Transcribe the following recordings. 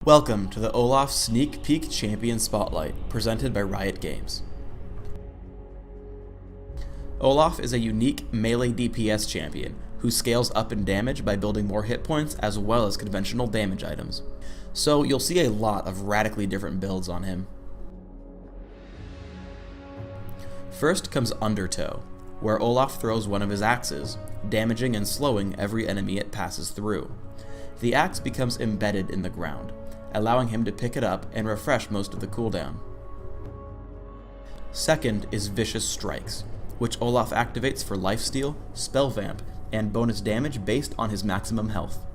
Welcome to the Olaf Sneak Peek Champion Spotlight, presented by Riot Games. Olaf is a unique melee DPS champion who scales up in damage by building more hit points as well as conventional damage items. So you'll see a lot of radically different builds on him. First comes Undertow, where Olaf throws one of his axes, damaging and slowing every enemy it passes through. The axe becomes embedded in the ground, allowing him to pick it up and refresh most of the cooldown. Second is Vicious Strikes, which Olaf activates for lifesteal, spell vamp, and bonus damage based on his maximum health.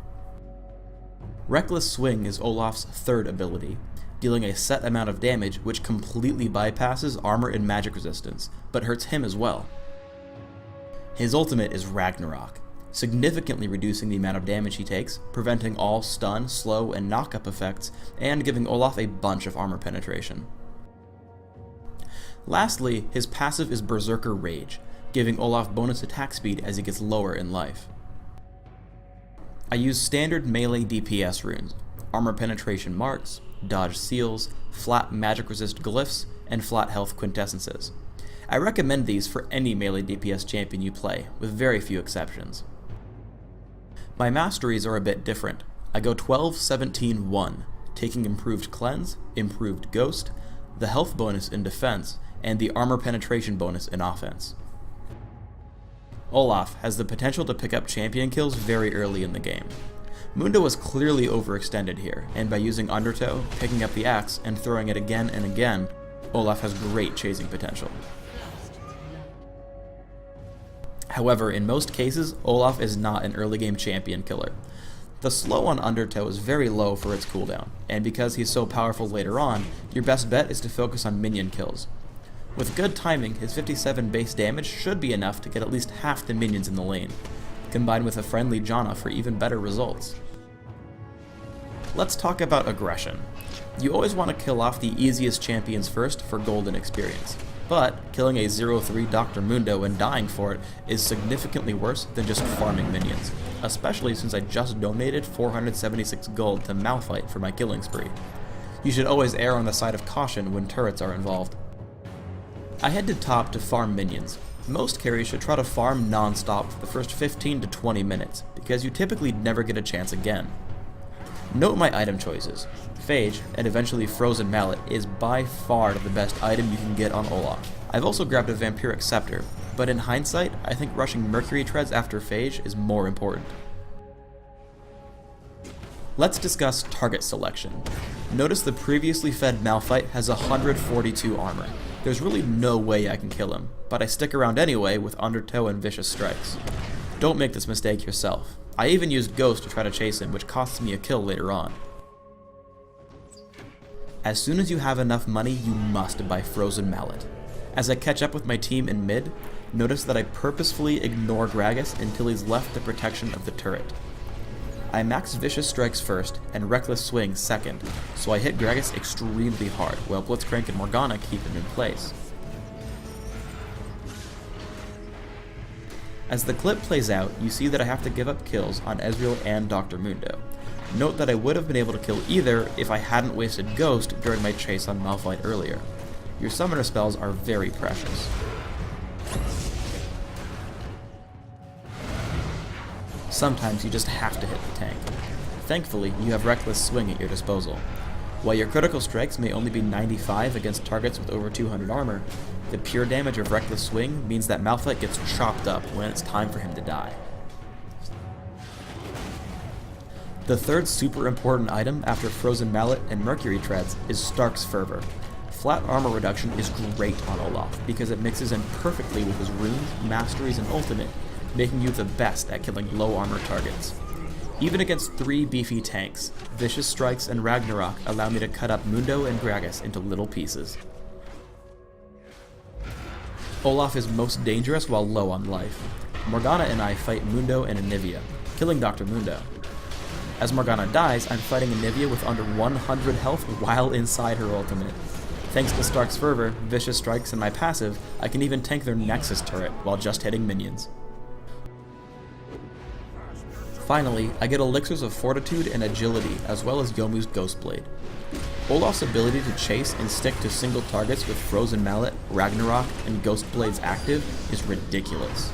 Reckless Swing is Olaf's third ability, dealing a set amount of damage which completely bypasses armor and magic resistance, but hurts him as well. His ultimate is Ragnarok, significantly reducing the amount of damage he takes, preventing all stun, slow, and knock-up effects, and giving Olaf a bunch of armor penetration. Lastly, his passive is Berserker Rage, giving Olaf bonus attack speed as he gets lower in life. I use standard melee DPS runes, armor penetration marks, dodge seals, flat magic resist glyphs, and flat health quintessences. I recommend these for any melee DPS champion you play, with very few exceptions. My masteries are a bit different. I go 12-17-1, taking improved cleanse, improved ghost, the health bonus in defense, and the armor penetration bonus in offense. Olaf has the potential to pick up champion kills very early in the game. Mundo was clearly overextended here, and by using Undertow, picking up the axe, and throwing it again and again, Olaf has great chasing potential. However, in most cases, Olaf is not an early game champion killer. The slow on Undertow is very low for its cooldown, and because he's so powerful later on, your best bet is to focus on minion kills. With good timing, his 57 base damage should be enough to get at least half the minions in the lane, combined with a friendly Janna for even better results. Let's talk about aggression. You always want to kill off the easiest champions first for golden experience. But killing a 0-3 Dr. Mundo and dying for it is significantly worse than just farming minions, especially since I just donated 476 gold to Malphite for my killing spree. You should always err on the side of caution when turrets are involved. I head to top to farm minions. Most carries should try to farm non-stop for the first 15 to 20 minutes, because you typically never get a chance again. Note my item choices. Phage, and eventually Frozen Mallet, is by far the best item you can get on Olaf. I've also grabbed a Vampiric Scepter, but in hindsight, I think rushing Mercury Treads after Phage is more important. Let's discuss target selection. Notice the previously fed Malphite has 142 armor. There's really no way I can kill him, but I stick around anyway with Undertow and Vicious Strikes. Don't make this mistake yourself. I even used Ghost to try to chase him, which costs me a kill later on. As soon as you have enough money, you must buy Frozen Mallet. As I catch up with my team in mid, notice that I purposefully ignore Gragas until he's left the protection of the turret. I max Vicious Strikes first and Reckless Swing second, so I hit Gragas extremely hard, while Blitzcrank and Morgana keep him in place. As the clip plays out, you see that I have to give up kills on Ezreal and Dr. Mundo. Note that I would have been able to kill either if I hadn't wasted Ghost during my chase on Malphite earlier. Your summoner spells are very precious. Sometimes you just have to hit the tank. Thankfully, you have Reckless Swing at your disposal. While your critical strikes may only be 95 against targets with over 200 armor, the pure damage of Reckless Swing means that Malphite gets chopped up when it's time for him to die. The third super important item after Frozen Mallet and Mercury Treads is Stark's Fervor. Flat armor reduction is great on Olaf because it mixes in perfectly with his runes, masteries, and ultimate, making you the best at killing low armor targets. Even against 3 beefy tanks, Vicious Strikes and Ragnarok allow me to cut up Mundo and Gragas into little pieces. Olaf is most dangerous while low on life. Morgana and I fight Mundo and Anivia, killing Dr. Mundo. As Morgana dies, I'm fighting Anivia with under 100 health while inside her ultimate. Thanks to Stark's Fervor, Vicious Strikes, and my passive, I can even tank their Nexus turret while just hitting minions. Finally, I get elixirs of fortitude and agility, as well as Yomu's Ghostblade. Olaf's ability to chase and stick to single targets with Frozen Mallet, Ragnarok, and Ghostblades active is ridiculous.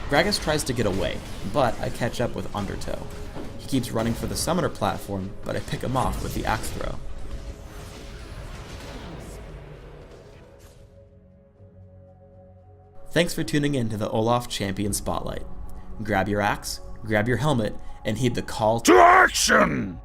Gragas tries to get away, but I catch up with Undertow. He keeps running for the summoner platform, but I pick him off with the axe throw. Thanks for tuning in to the Olaf Champion Spotlight. Grab your axe, grab your helmet, and heed the call to action!